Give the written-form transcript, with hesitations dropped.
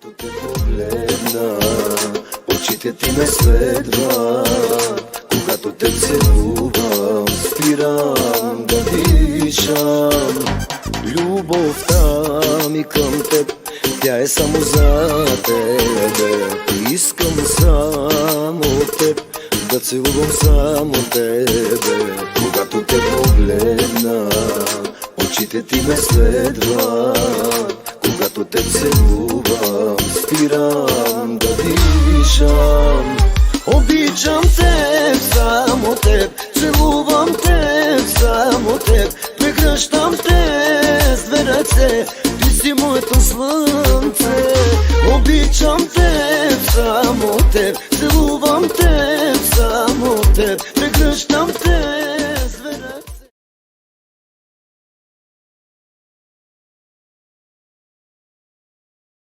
Когато те погледна, очите ти ме следват. Когато те целувам, спирам да дишам. Любовта ми към теб, тя е само за тебе. Искам само теб, да целувам само тебе. Когато те погледна, очите ти ме следват. Когато те целувам, спирам